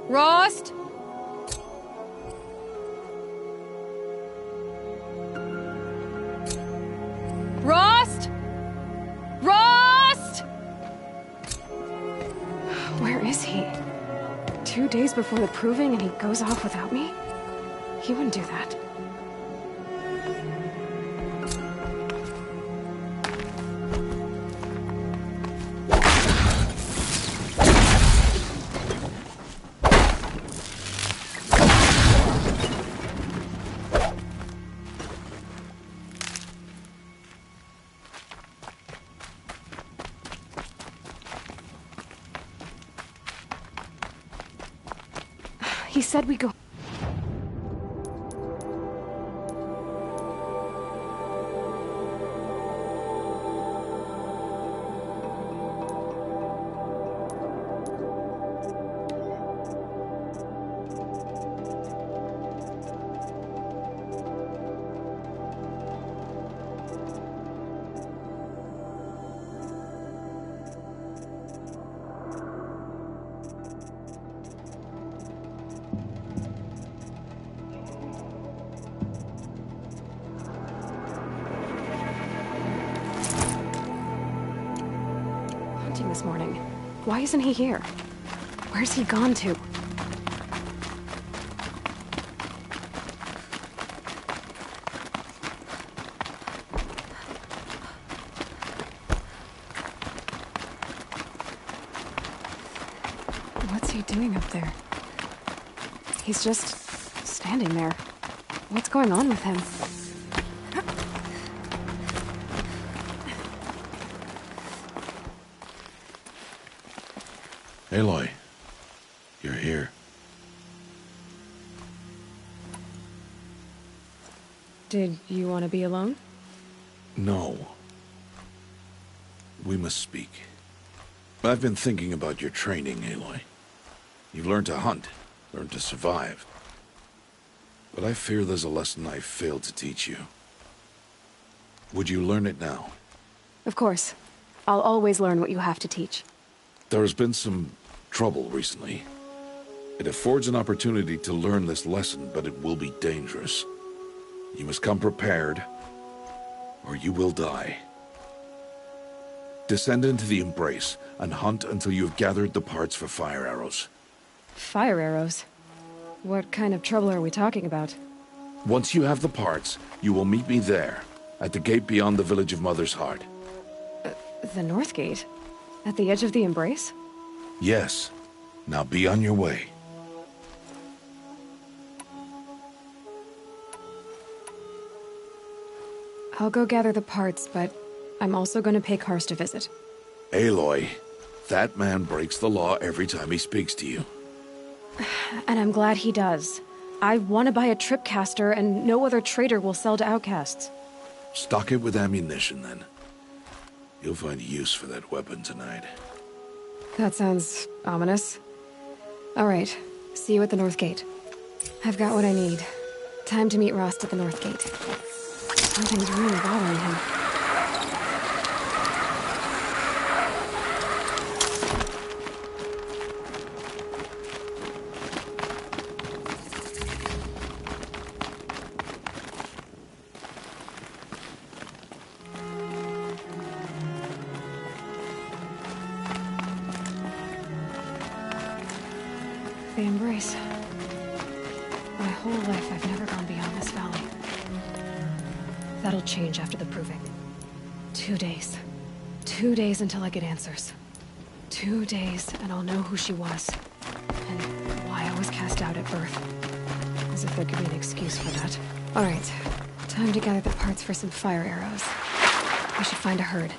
Rost? Rost? Rost? Where is he? 2 days before the proving and he goes off without me? He wouldn't do that. He said we go. This morning. Why isn't he here? Where's he gone to? What's he doing up there? He's just standing there. What's going on with him? Aloy, you're here. Did you want to be alone? No. We must speak. I've been thinking about your training, Aloy. You've learned to hunt, learned to survive. But I fear there's a lesson I failed to teach you. Would you learn it now? Of course. I'll always learn what you have to teach. There has been some trouble recently. It affords an opportunity to learn this lesson, but it will be dangerous. You must come prepared, or you will die. Descend into the Embrace, and hunt until you have gathered the parts for fire arrows. Fire arrows? What kind of trouble are we talking about? Once you have the parts, you will meet me there, at the gate beyond the village of Mother's Heart. The North Gate? At the edge of the Embrace? Yes. Now be on your way. I'll go gather the parts, but I'm also going to pay Karst a visit. Aloy, that man breaks the law every time he speaks to you. And I'm glad he does. I want to buy a tripcaster, and no other trader will sell to outcasts. Stock it with ammunition, then. You'll find use for that weapon tonight. That sounds ominous. All right, see you at the North Gate. I've got what I need. Time to meet Rost at the North Gate. Something's really bothering him. The Embrace. My whole life I've never gone beyond this valley. That'll change after the proving. 2 days. 2 days until I get answers. 2 days and I'll know who she was. And why I was cast out at birth. As if there could be an excuse for that. Alright, time to gather the parts for some fire arrows. I should find a herd.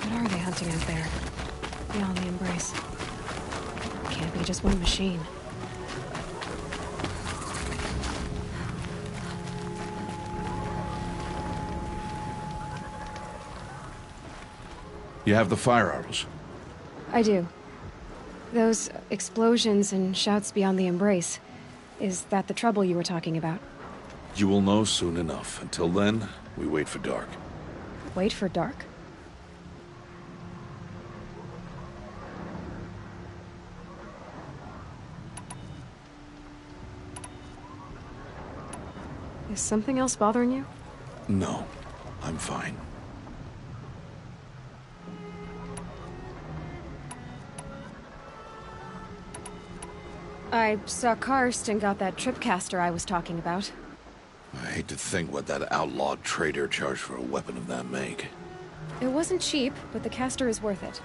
What are they hunting out there? Beyond the Embrace. Can't be just one machine. You have the fire arrows. I do. Those explosions and shouts beyond the Embrace. Is that the trouble you were talking about? You will know soon enough. Until then, we wait for dark. Wait for dark? Is something else bothering you? No, I'm fine. I saw Karst and got that tripcaster I was talking about. I hate to think what that outlawed trader charged for a weapon of that make. It wasn't cheap, but the caster is worth it.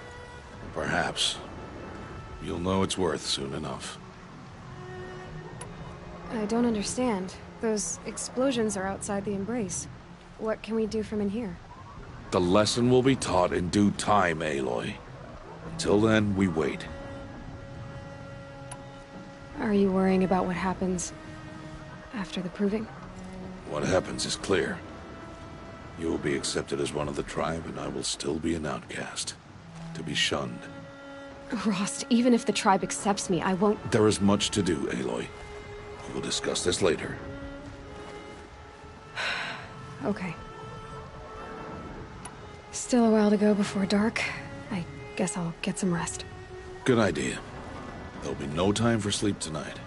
Perhaps. You'll know it's worth soon enough. I don't understand. Those explosions are outside the Embrace. What can we do from in here? The lesson will be taught in due time, Aloy. Until then, we wait. Are you worrying about what happens after the proving? What happens is clear. You will be accepted as one of the tribe, and I will still be an outcast. To be shunned. Rost, even if the tribe accepts me, I won't... There is much to do, Aloy. We will discuss this later. Okay. Still a while to go before dark. I guess I'll get some rest. Good idea. There'll be no time for sleep tonight.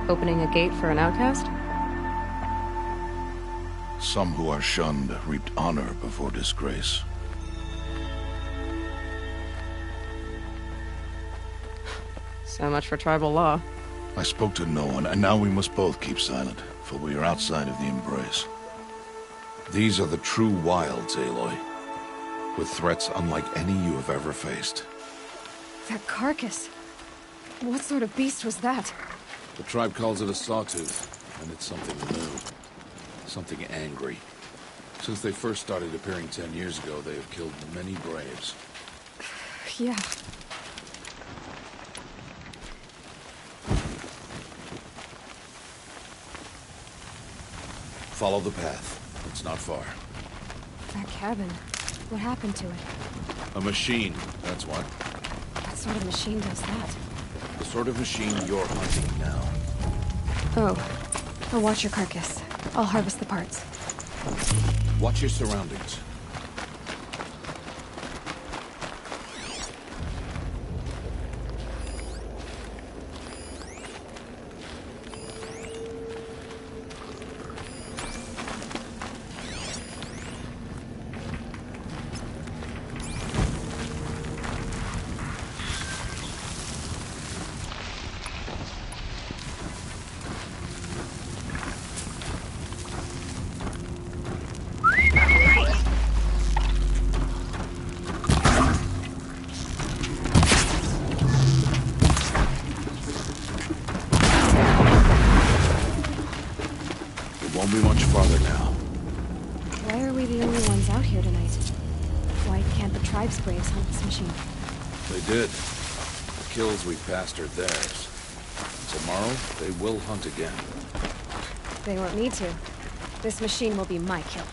Opening a gate for an outcast? Some who are shunned reaped honor before disgrace. So much for tribal law. I spoke to no one, and now we must both keep silent, for we are outside of the Embrace. These are the true wilds, Aloy, with threats unlike any you have ever faced. That carcass. What sort of beast was that? The tribe calls it a sawtooth, and it's something new. Something angry. Since they first started appearing 10 years ago, they have killed many braves. Yeah. Follow the path. It's not far. That cabin. What happened to it? A machine, that's what. What sort of machine does that? The sort of machine you're hunting now. Oh. I'll watch your carcass. I'll harvest the parts. Watch your surroundings. be much farther now. Why are we the only ones out here tonight? Why can't the tribe's braves hunt this machine? They did. The kills we passed are theirs. Tomorrow, they will hunt again. They won't need to. This machine will be my kill.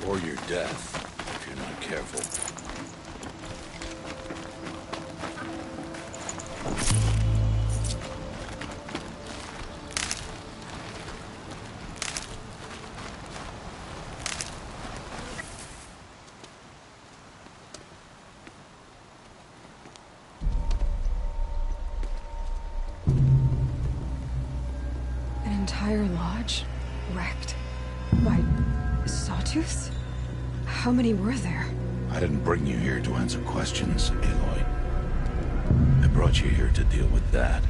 Or your death, if you're not careful. An entire lodge? Wrecked? By... sawtooths? How many were there? I didn't bring you here to answer questions, Aloy. I brought you here to deal with that.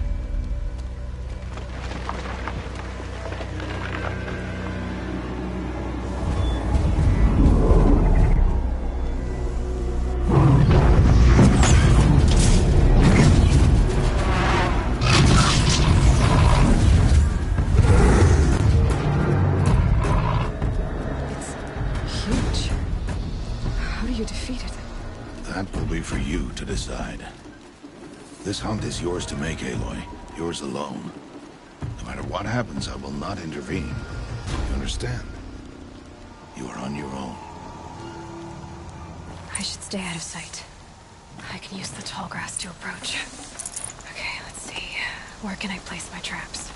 That will be for you to decide. This hunt is yours to make, Aloy. Yours alone. No matter what happens, I will not intervene. You understand? You are on your own. I should stay out of sight. I can use the tall grass to approach. Okay, let's see. Where can I place my traps?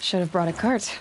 Should have brought a cart.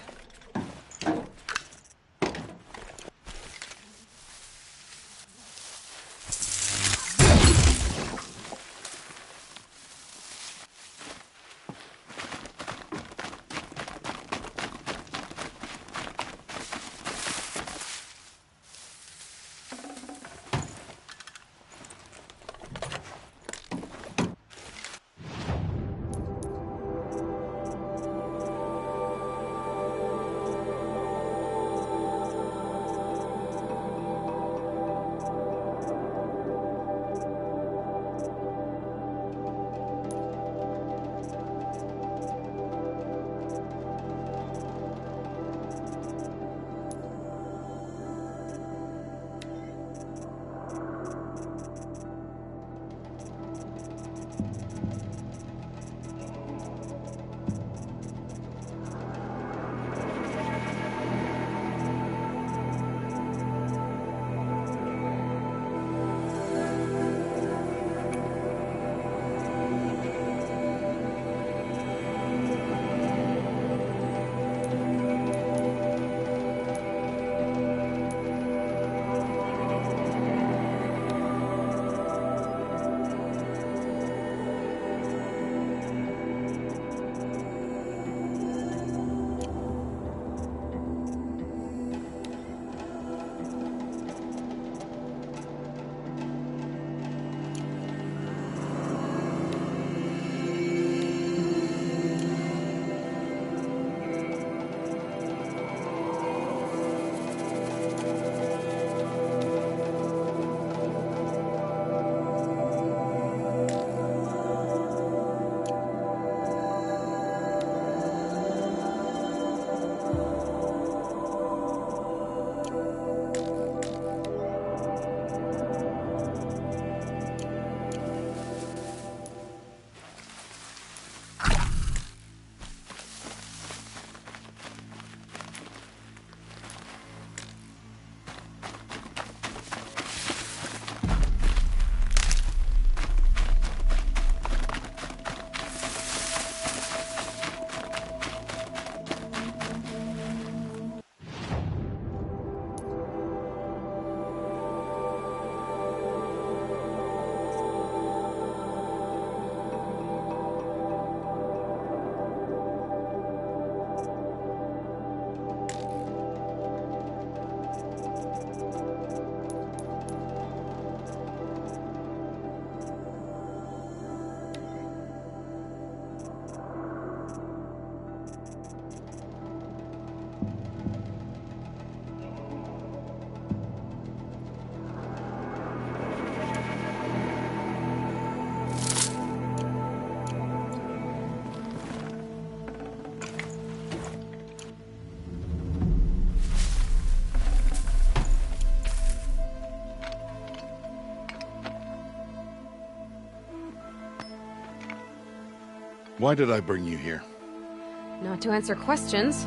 Why did I bring you here? Not to answer questions.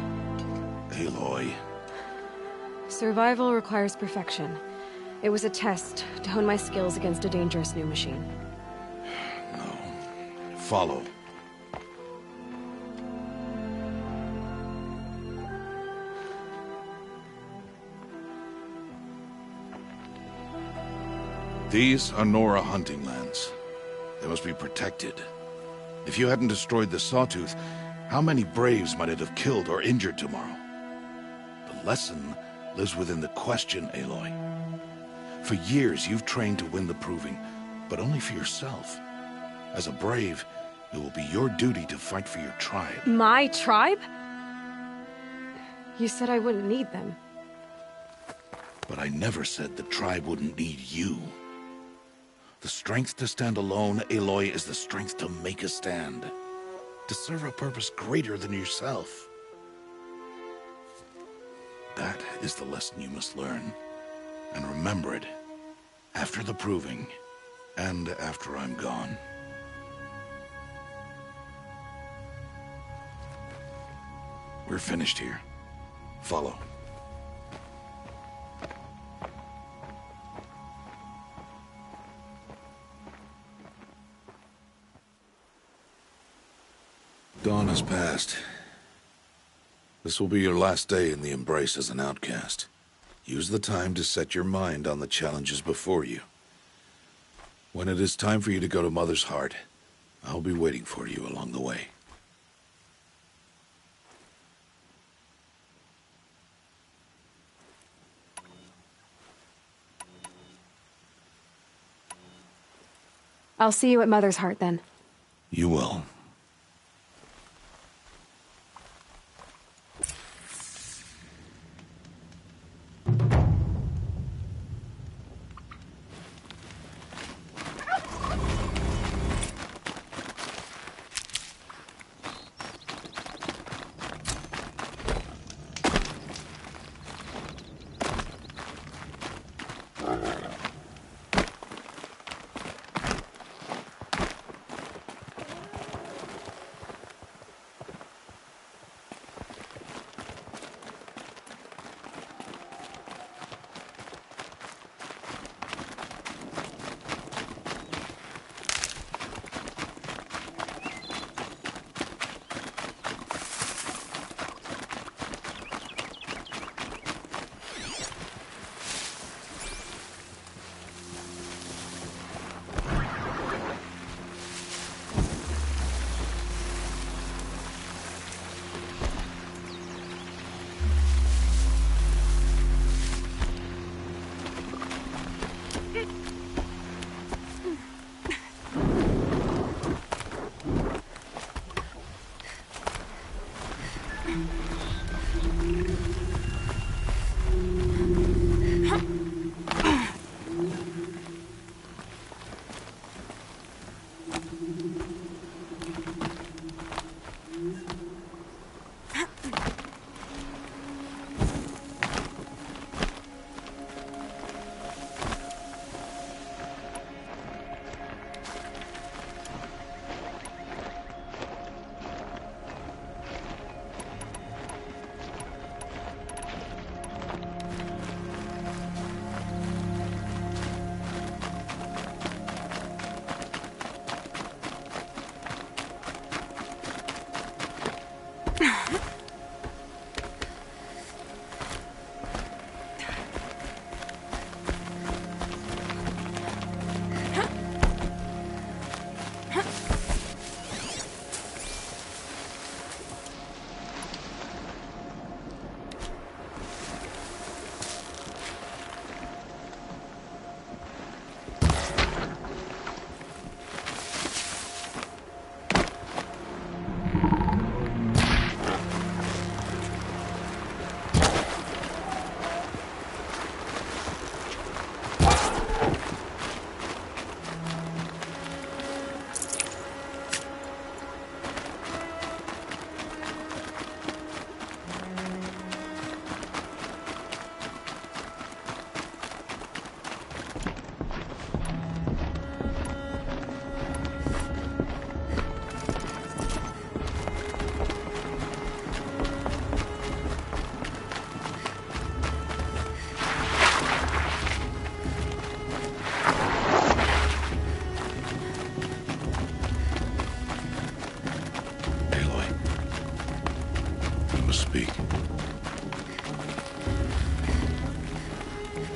Aloy. Survival requires perfection. It was a test to hone my skills against a dangerous new machine. No. Follow. These are Nora hunting lands. They must be protected. If you hadn't destroyed the Sawtooth, how many Braves might it have killed or injured tomorrow? The lesson lives within the question, Aloy. For years, you've trained to win the Proving, but only for yourself. As a Brave, it will be your duty to fight for your tribe. My tribe? You said I wouldn't need them. But I never said the tribe wouldn't need you. The strength to stand alone, Aloy, is the strength to make a stand. To serve a purpose greater than yourself. That is the lesson you must learn. And remember it. After the Proving. And after I'm gone. We're finished here. Follow. Dawn has passed. This will be your last day in the Embrace as an outcast. Use the time to set your mind on the challenges before you. When it is time for you to go to Mother's Heart, I'll be waiting for you along the way. I'll see you at Mother's Heart then. You will.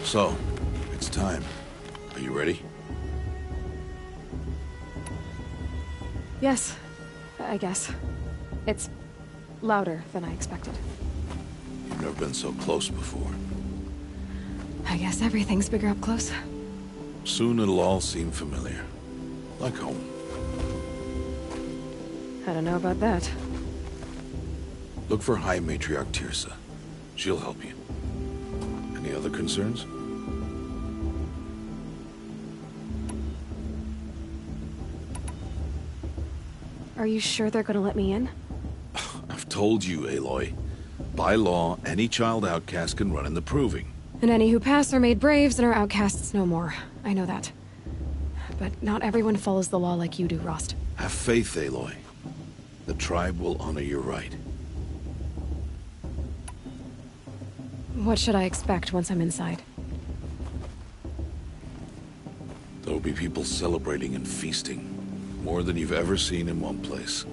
So, it's time. Are you ready? Yes, I guess. It's louder than I expected. You've never been so close before. I guess everything's bigger up close. Soon it'll all seem familiar. Like home. I don't know about that. Look for High Matriarch Teersa. She'll help you. Any other concerns? Are you sure they're gonna let me in? I've told you, Aloy. By law, any child outcast can run in the Proving. And any who pass are made braves and are outcasts no more. I know that. But not everyone follows the law like you do, Rost. Have faith, Aloy. The tribe will honor your right. What should I expect once I'm inside? There'll be people celebrating and feasting. More than you've ever seen in one place.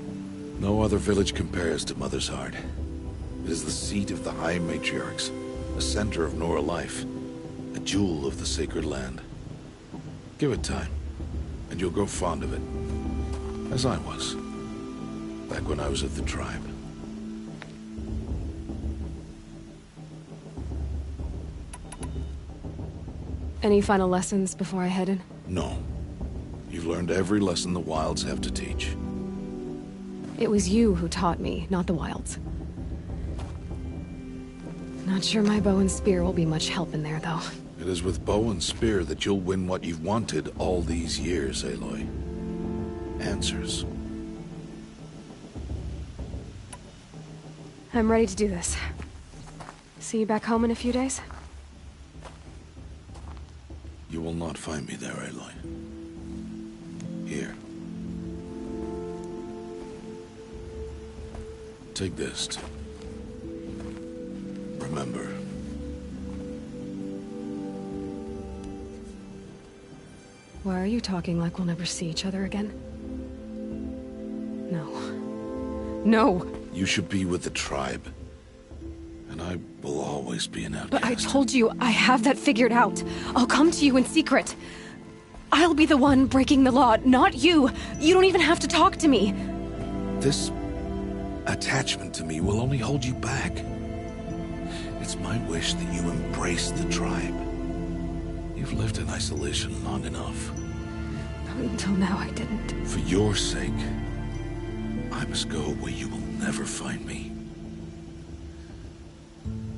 No other village compares to Mother's Heart. It is the seat of the High Matriarchs, a center of Nora life, a jewel of the sacred land. Give it time, and you'll grow fond of it. As I was, back when I was at the tribe. Any final lessons before I head in? No. You've learned every lesson the Wilds have to teach. It was you who taught me, not the Wilds. Not sure my bow and spear will be much help in there, though. It is with bow and spear that you'll win what you've wanted all these years, Aloy. Answers. I'm ready to do this. See you back home in a few days? You will not find me there, Aloy. Here. Take this. Remember. Why are you talking like we'll never see each other again? No. No! You should be with the tribe. And I will always be an outcast. But I told you, I have that figured out. I'll come to you in secret. I'll be the one breaking the law, not you. You don't even have to talk to me. This attachment to me will only hold you back. It's my wish that you embrace the tribe. You've lived in isolation long enough. Until now, I didn't. For your sake, I must go where you will never find me.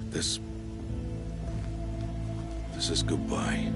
This is goodbye.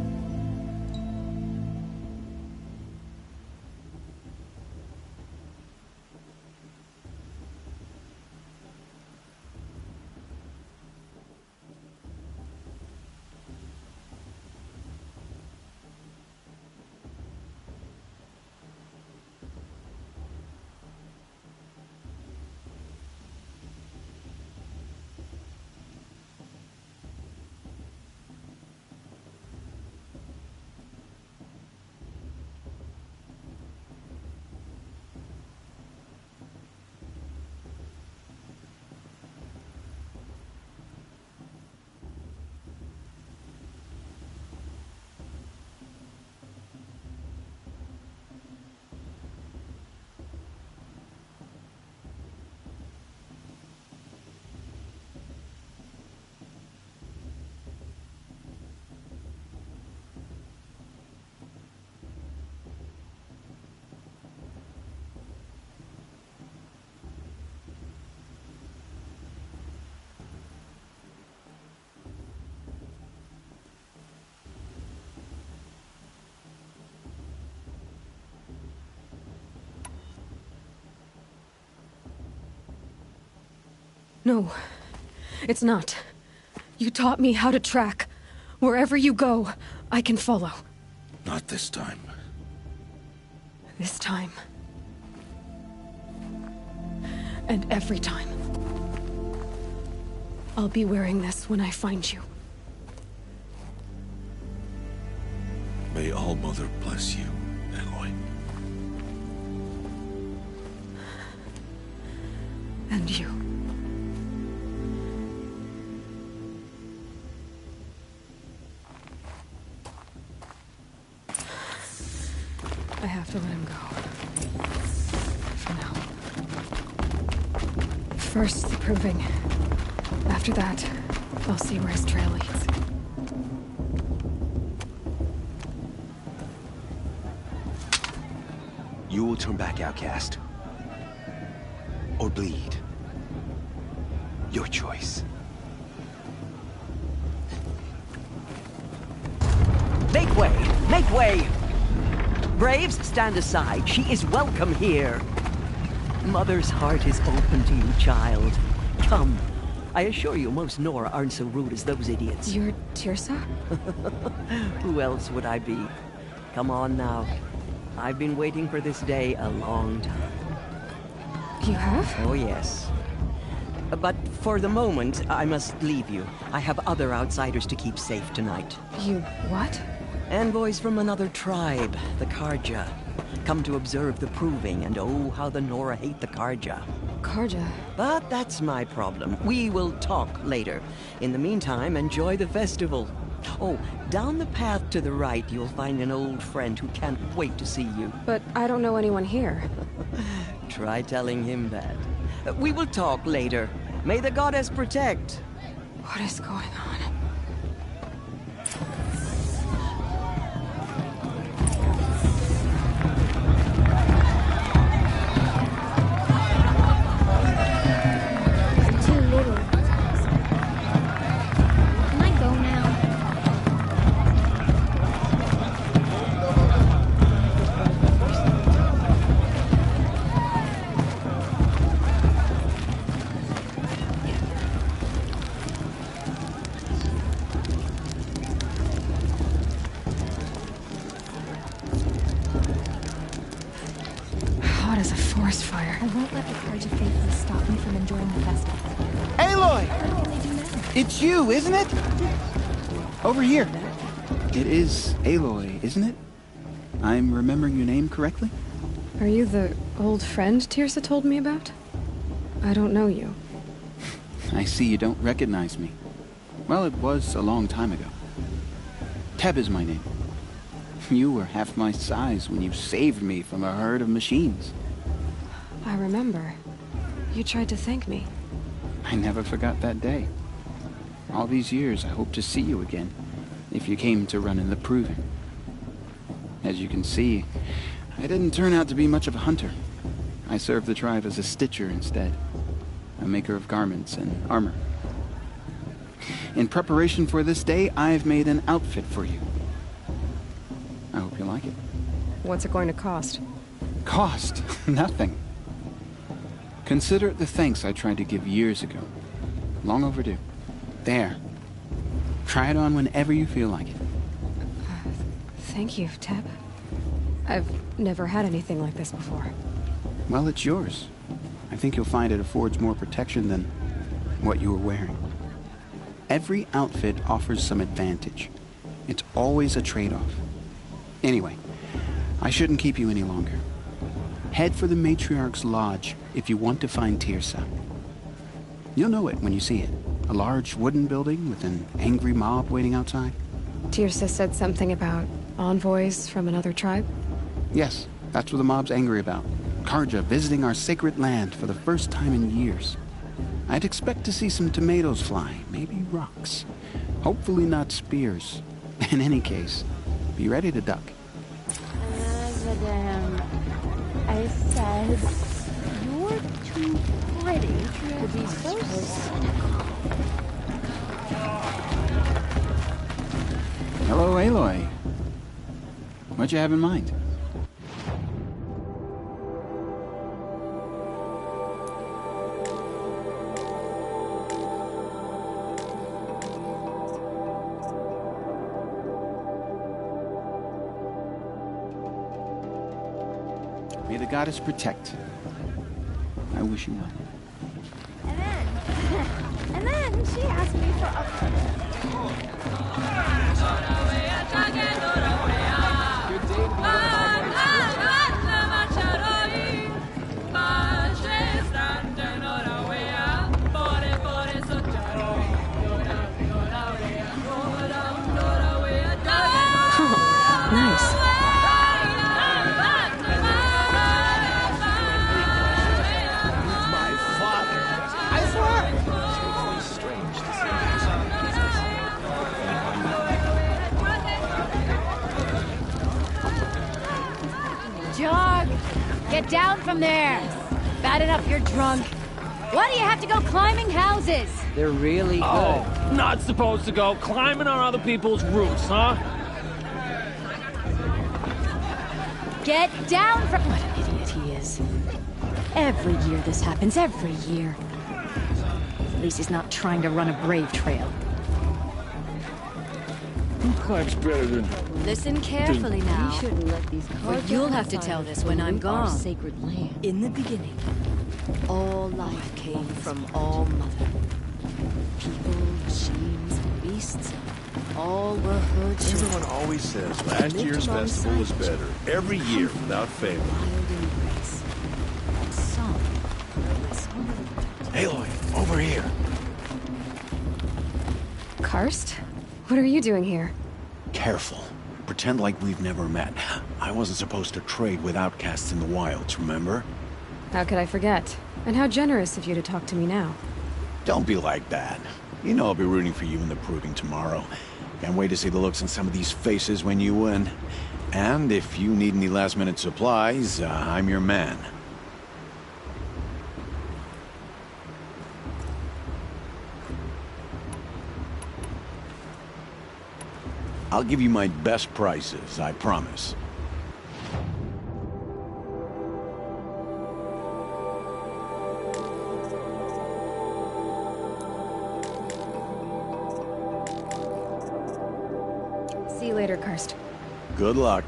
No, it's not. You taught me how to track. Wherever you go, I can follow. Not this time. This time. And every time. I'll be wearing this when I find you. May All-Mother bless you, Aloy. And you. I have to let him go. For now. First, the proving. After that, I'll see where his trail leads. You will turn back, outcast. Or bleed. Your choice. Make way! Make way! Braves, stand aside. She is welcome here. Mother's heart is open to you, child. Come. I assure you, most Nora aren't so rude as those idiots. You're Teersa? Who else would I be? Come on now. I've been waiting for this day a long time. You have? Oh, yes. But for the moment, I must leave you. I have other outsiders to keep safe tonight. You what? Envoys from another tribe, the Carja. Come to observe the proving, and oh, how the Nora hate the Carja. Carja? But that's my problem. We will talk later. In the meantime, enjoy the festival. Oh, down the path to the right, you'll find an old friend who can't wait to see you. But I don't know anyone here. Try telling him that. We will talk later. May the goddess protect. What is going on? Too little. Can I go now? Hot as a forest fire. I won't let the Carja faithless stop me from enjoying the festival. Aloy! What can they do now? It's you, isn't it? Over here. It is Aloy, isn't it? I'm remembering your name correctly? Are you the old friend Teersa told me about? I don't know you. I see you don't recognize me. Well, it was a long time ago. Teb is my name. You were half my size when you saved me from a herd of machines. I remember. You tried to thank me. I never forgot that day. All these years, I hope to see you again, if you came to run in the proving. As you can see, I didn't turn out to be much of a hunter. I served the tribe as a stitcher instead, a maker of garments and armor. In preparation for this day, I've made an outfit for you. I hope you like it. What's it going to cost? Cost? Nothing. Consider it the thanks I tried to give years ago. Long overdue. There. Try it on whenever you feel like it. Thank you, Teb. I've never had anything like this before. Well, it's yours. I think you'll find it affords more protection than what you were wearing. Every outfit offers some advantage. It's always a trade-off. Anyway, I shouldn't keep you any longer. Head for the Matriarch's Lodge if you want to find Teersa. You'll know it when you see it. A large wooden building with an angry mob waiting outside. Teersa said something about envoys from another tribe? Yes, that's what the mob's angry about. Carja visiting our sacred land for the first time in years. I'd expect to see some tomatoes fly, maybe rocks. Hopefully not spears. In any case, be ready to duck. Madame, I said you're too pretty to be so cynical. Hello, Aloy. What you have in mind? May the goddess protect. I wish you well. And then she asked me for a... Nice. Get down from there! Bad enough you're drunk. Why do you have to go climbing houses? They're really good. Oh, not supposed to go climbing on other people's roofs, huh? Get down from— What an idiot he is. Every year this happens, every year. At least he's not trying to run a brave trail. Who climbs better than... Listen carefully now. We shouldn't let these But you'll have to tell this when I'm gone. Sacred land. In the beginning, all life came from All Mother. People, machines, beasts, all were her children. Everyone always says last year's festival was better. Every year, without fail. Wild embrace. And some, Aloy, over here. Karst? What are you doing here? Careful. Pretend like we've never met. I wasn't supposed to trade with outcasts in the wilds, remember? How could I forget? And how generous of you to talk to me now. Don't be like that. You know I'll be rooting for you in the proving tomorrow. Can't wait to see the looks on some of these faces when you win. And if you need any last-minute supplies, I'm your man. I'll give you my best prices, I promise. See you later, Karst. Good luck.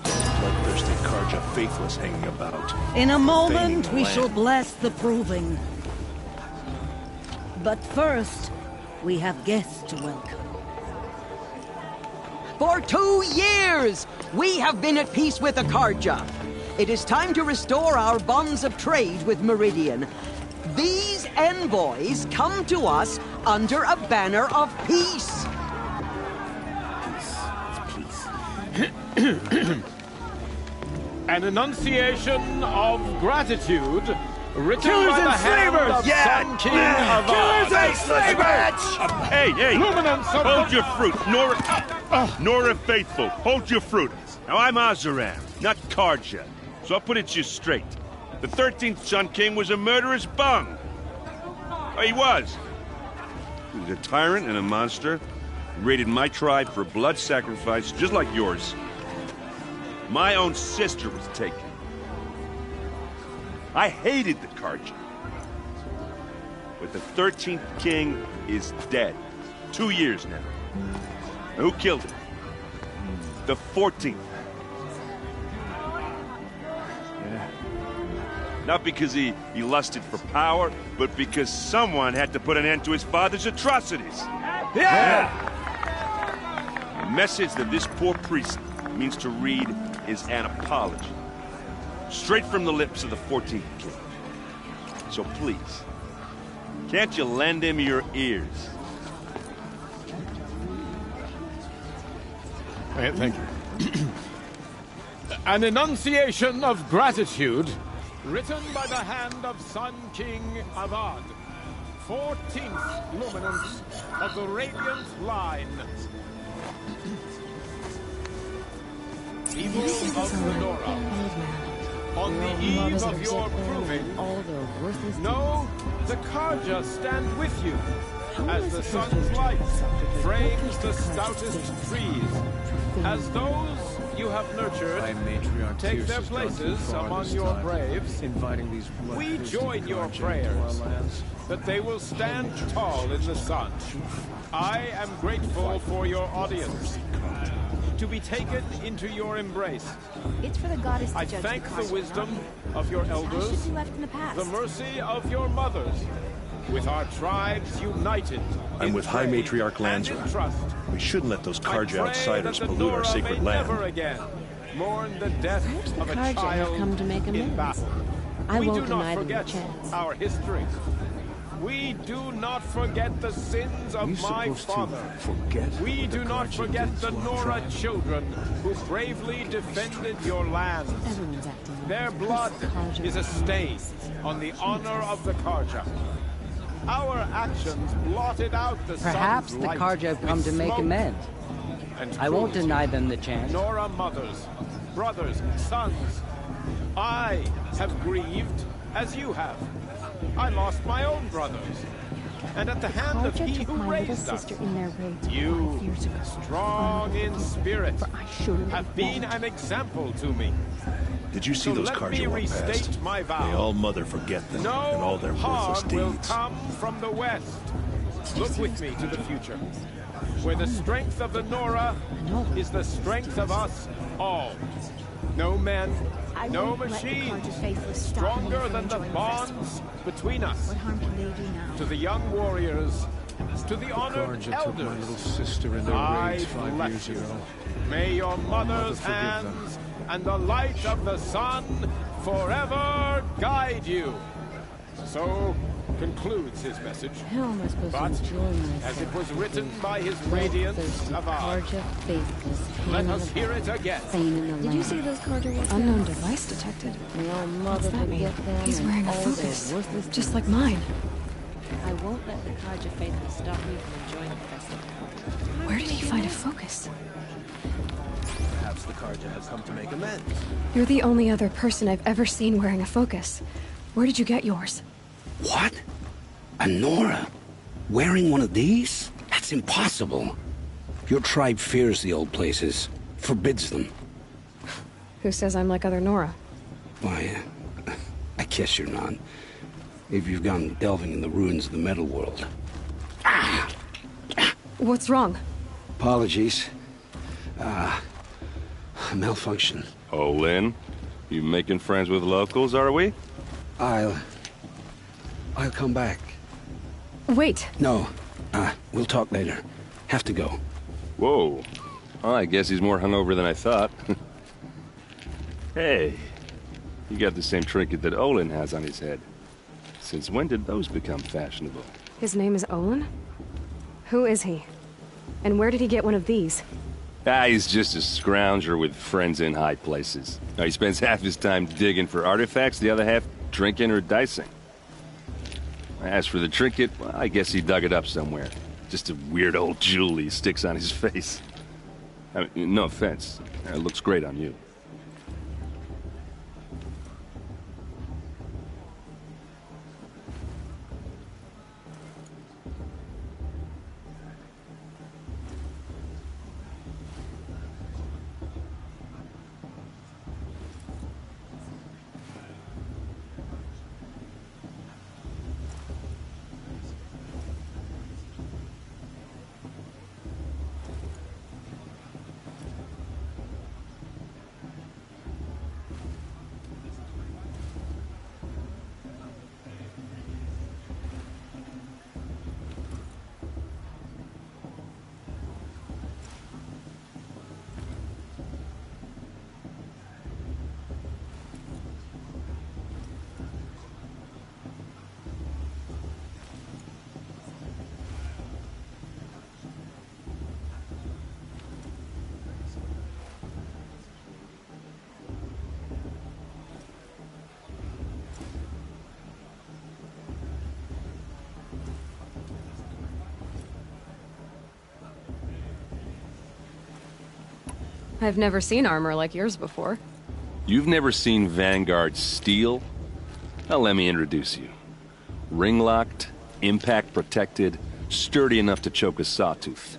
Bloodthirsty Carja faithless hanging about. In a moment, Feigning we the shall land. bless the proving. But first, we have guests to welcome. For 2 years, we have been at peace with the Carja. It is time to restore our bonds of trade with Meridian. These envoys come to us under a banner of peace. An enunciation of gratitude written Killers by and the hand slavers! of Sun King of Killers and slavers! Hey! Luminance of Hold your fruit, Nora Faithful, hold your fruit. Now, I'm Oseram, not Carja, so I'll put it to you straight. The 13th Sun King was a murderous bung. Oh, he was. He was a tyrant and a monster. He raided my tribe for blood sacrifice, just like yours. My own sister was taken. I hated the Carja. But the 13th king is dead. 2 years now. Now, who killed him? The 14th. Not because he lusted for power, but because someone had to put an end to his father's atrocities. Yeah! The message that this poor priest means to read is an apology. Straight from the lips of the 14th king. So please, can't you lend him your ears? Thank you. An enunciation of gratitude written by the hand of Sun King Avad, 14th luminance of the Radiant Line. People of Fedora, on the eve of your proving, know the Carja stand with you, as the sun's light frames the stoutest trees, as those you have nurtured take their places among your braves. We join your prayers that they will stand tall in the sun. I am grateful for your audience, to be taken into your embrace. It's for the goddess to I judge thank the the wisdom of your elders, ashes you left in the past. the mercy of your mothers, with our tribes united. I'm with High faith Matriarch and in Lansra. trust. We shouldn't let those I Carja pray outsiders that the pollute our Nora sacred may land. never again mourn the death The of a Carja have child come to make in amends. battle. I We won't do not deny them the forget chance. our history. We do not forget the sins of my father. We do not forget the Nora children who bravely defended your land. Everyone's acting. Their blood is a stain on the honor of the Carja. Our actions blotted out the Perhaps sun's the light Carja have come with to make smoke amends. and I won't cruelty. deny them the chance. Nora mothers, brothers, sons. I have grieved as you have. I lost my own brothers. And at the hand of Carja he took who my little raised us, sister in their raids you, 5 years ago. strong in spirit, For I shouldn't have been an example to me. Did you see So those let cars me you walked past? restate my vow. May all mother forget them No and all their worthless harm will deeds. come from the west. Look with me to the future, where the strength of the Nora is the strength of us all. No men, I no won't let the machines, Carja faithless stop me stronger from than the enjoying the bonds between us. What harm can they do now? To the young warriors, to the honored Carja took my little elders, sister in their raids I've 5 left years you. ago. May your mother's forgive them. hands and the light of the sun forever guide you. So concludes his message. How am I supposed But, to enjoy myself? as it was written by his Bloodthirsty radiance of ours, Carja faithless. let us hear it again. Did you see those Carja ones? Unknown device detected. May all What's mother that mean? forget them He's and wearing a all their focus, worthless just deeds. like mine. I won't let the Carja faithless stop me from enjoying the festival. Where did he find a focus? Perhaps the Carja have come to make amends. You're the only other person I've ever seen wearing a focus. Where did you get yours? What? A Nora? Wearing one of these? That's impossible. Your tribe fears the old places, forbids them. Who says I'm like other Nora? Why, I guess you're not. If you've gone delving in the ruins of the metal world. What's wrong? Apologies. Malfunction. Oh, Lynn? You making friends with locals, are we? I'll come back. Wait. No. We'll talk later. Have to go. Whoa. Well, I guess he's more hungover than I thought. Hey, you got the same trinket that Olin has on his head. Since when did those become fashionable? His name is Olin? Who is he? And where did he get one of these? He's just a scrounger with friends in high places. He spends half his time digging for artifacts, the other half drinking or dicing. As for the trinket, well, I guess he dug it up somewhere. Just a weird old jewel he sticks on his face. I mean, no offense. It looks great on you. I've never seen armor like yours before. You've never seen Vanguard steel? Well, let me introduce you. Ring-locked, impact-protected, sturdy enough to choke a sawtooth.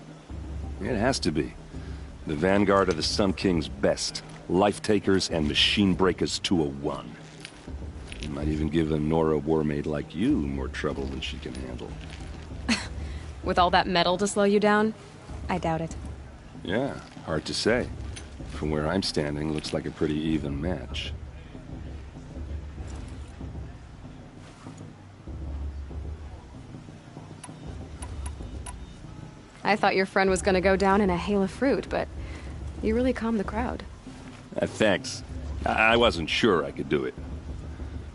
It has to be. The Vanguard of the Sun King's best. Life-takers and machine-breakers to a one. You might even give a Nora warmaid like you more trouble than she can handle. With all that metal to slow you down? I doubt it. Yeah, hard to say. From where I'm standing, looks like a pretty even match. I thought your friend was gonna go down in a hail of fruit, but you really calmed the crowd. Thanks. I wasn't sure I could do it.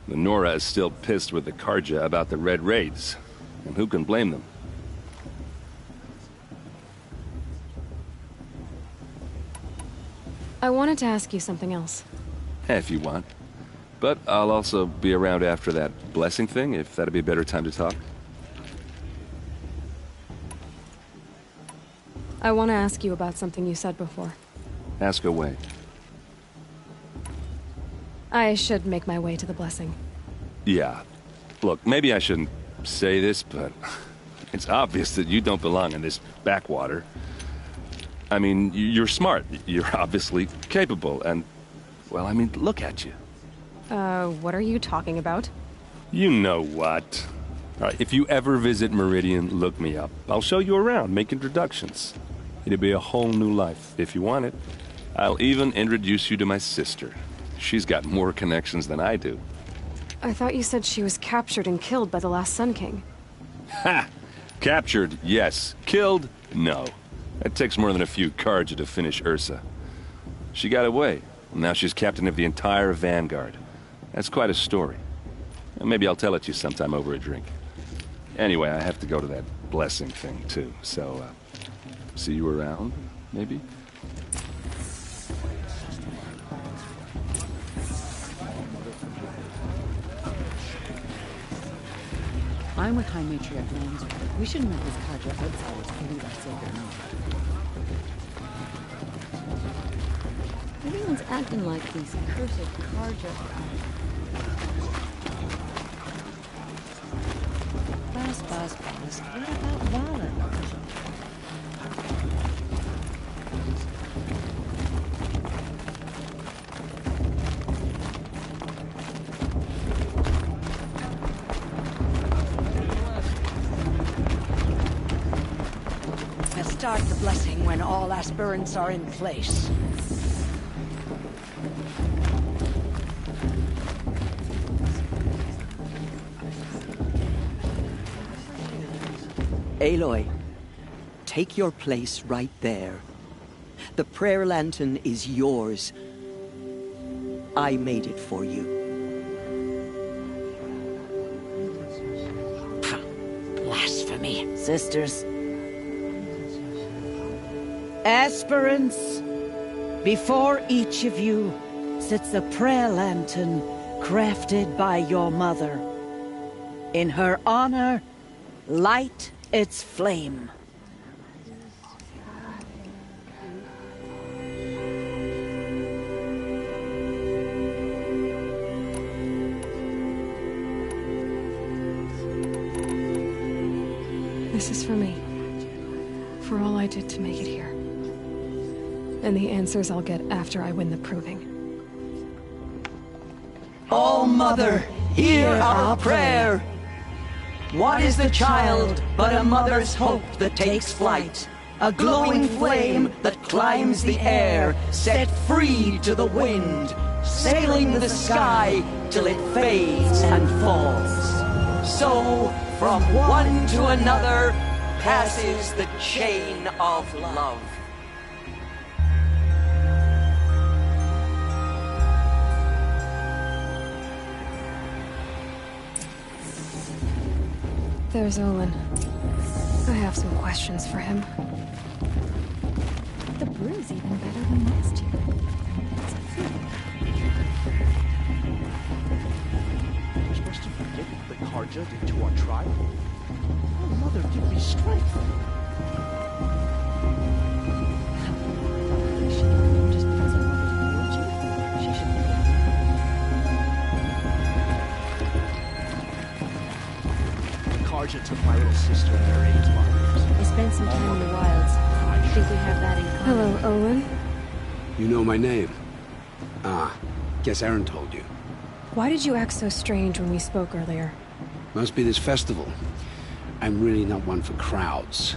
The Nora is still pissed with the Carja about the Red Raids, and who can blame them? I wanted to ask you something else. If you want. But I'll also be around after that blessing thing, if that'd be a better time to talk. I want to ask you about something you said before. Ask away. I should make my way to the blessing. Yeah. Look, maybe I shouldn't say this, but it's obvious that you don't belong in this backwater. I mean, you're smart. You're obviously capable, and... well, I mean, look at you. What are you talking about? You know what. All right, if you ever visit Meridian, look me up. I'll show you around, make introductions. It'll be a whole new life, if you want it. I'll even introduce you to my sister. She's got more connections than I do. I thought you said she was captured and killed by the last Sun King. Ha! Captured, yes. Killed, no. It takes more than a few Carja to finish Ursa. She got away. Now she's captain of the entire Vanguard. That's quite a story. Maybe I'll tell it to you sometime over a drink. Anyway, I have to go to that blessing thing, too. So, see you around, maybe? I'm with High Matriarch Lansford. We shouldn't let this Carja outsiders pollute our sacred knowledge. Everyone's acting like these cursed Carja. Bas. What about Vala? Start the blessing when all aspirants are in place. Aloy, take your place right there. The prayer lantern is yours. I made it for you. Blasphemy. Sisters. Aspirants, before each of you sits a prayer lantern crafted by your mother. In her honor, light its flame. This is for me. For all I did to make it here. And the answers I'll get after I win the proving. Oh, Mother, hear our prayer! What is the child but a mother's hope that takes flight? A glowing flame that climbs the air, set free to the wind, sailing the sky till it fades and falls. So, from one to another, passes the chain of love. There's Olin. I have some questions for him. The brew's even better than last year. It's a food. We're supposed to forget what the Carja did to our tribe? Oh, Mother, give me strength. Just because our mother told you, she should forget. Carja took my little sister and her 8 months. I spent some time in the wilds. I think we have that in common. Hello, Olin. You know my name? Ah, guess Aaron told you. Why did you act so strange when we spoke earlier? Must be this festival. I'm really not one for crowds.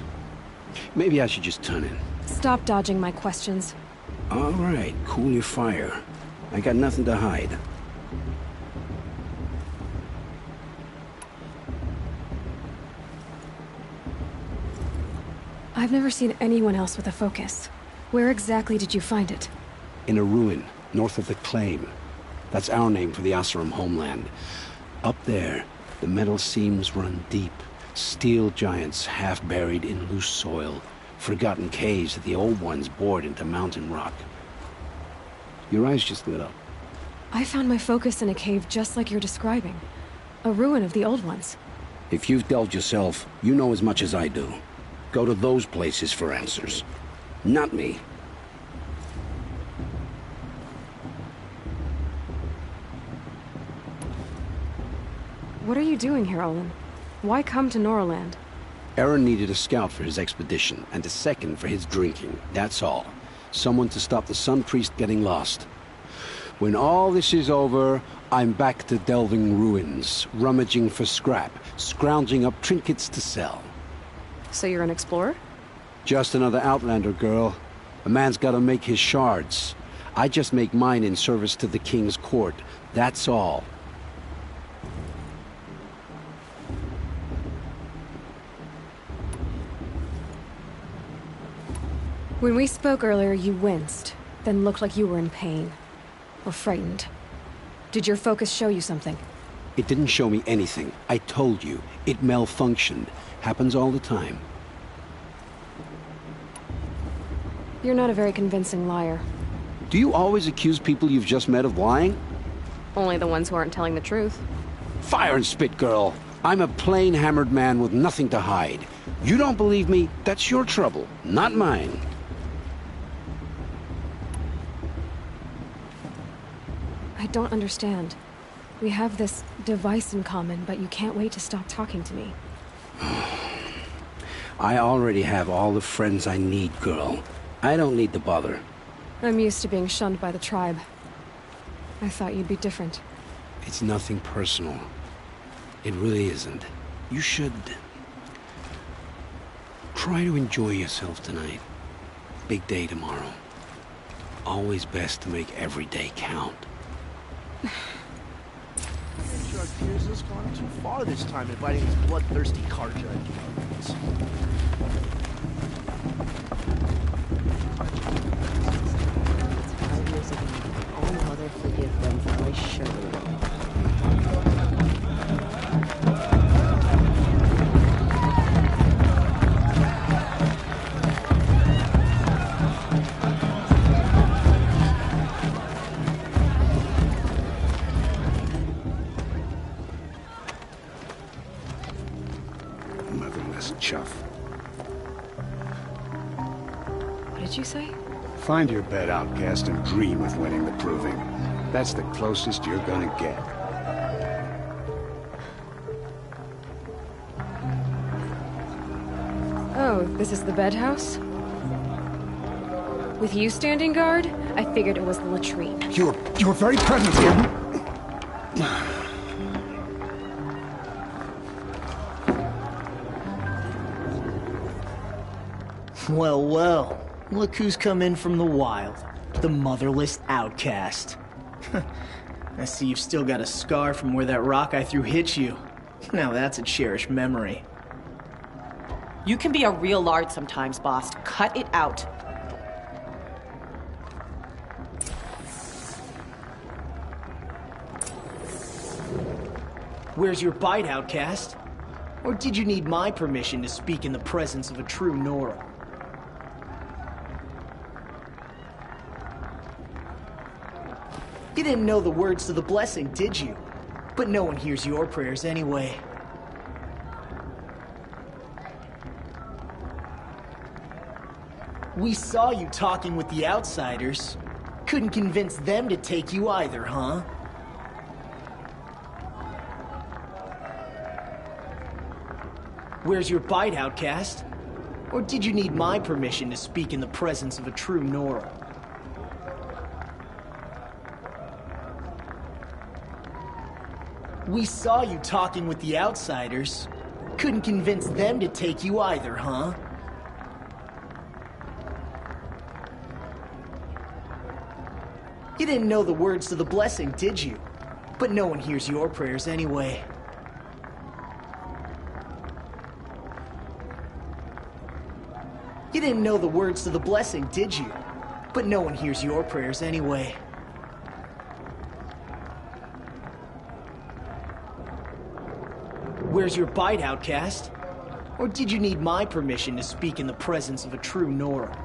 Maybe I should just turn in. Stop dodging my questions. All right, cool your fire. I got nothing to hide. I've never seen anyone else with a focus. Where exactly did you find it? In a ruin, north of the Claim. That's our name for the Oseram homeland. Up there, the metal seams run deep. Steel giants half buried in loose soil. Forgotten caves that the old ones bored into mountain rock. Your eyes just lit up. I found my focus in a cave just like you're describing. A ruin of the old ones. If you've delved yourself, you know as much as I do. go to those places for answers. Not me. What are you doing here, Olin? Why come to Noraland? Aaron needed a scout for his expedition, and a second for his drinking. That's all. Someone to stop the Sun Priest getting lost. When all this is over, I'm back to delving ruins, rummaging for scrap, scrounging up trinkets to sell. So you're an explorer? Just another Outlander, girl. A man's gotta make his shards. I just make mine in service to the King's court. That's all. When we spoke earlier, you winced, then looked like you were in pain. Or frightened. Did your focus show you something? It didn't show me anything. I told you. It malfunctioned. Happens all the time. You're not a very convincing liar. Do you always accuse people you've just met of lying? Only the ones who aren't telling the truth. Fire and spit, girl. I'm a plain hammered man with nothing to hide. You don't believe me? That's your trouble, not mine. I don't understand. We have this device in common, but you can't wait to stop talking to me. I already have all the friends I need, girl. I don't need to bother. I'm used to being shunned by the tribe. I thought you'd be different. It's nothing personal. It really isn't. You should... try to enjoy yourself tonight. Big day tomorrow. Always best to make every day count. Piers has gone too far this time, inviting these bloodthirsty Carja idiots. 5 years ago. Oh, Mother, forgive them, for I surely will. Chuff. What did you say? Find your bed, outcast, and dream of winning the Proving. That's the closest you're gonna get. Oh, this is the bed house? With you standing guard, I figured it was the latrine. You were very present here. Well, well. Look who's come in from the wild. The motherless outcast. I see you've still got a scar from where that rock I threw hit you. Now that's a cherished memory. You can be a real lard sometimes, boss. Cut it out. Where's your bite, outcast? Or did you need my permission to speak in the presence of a true Nora? You didn't know the words to the blessing, did you? But no one hears your prayers anyway. We saw you talking with the outsiders. Couldn't convince them to take you either, huh? Where's your bite, outcast? Or did you need my permission to speak in the presence of a true Nora? We saw you talking with the outsiders. Couldn't convince them to take you either, huh? You didn't know the words to the blessing, did you? But no one hears your prayers anyway. You didn't know the words to the blessing, did you? But no one hears your prayers anyway. Where's your bite, outcast? Or did you need my permission to speak in the presence of a true Nora?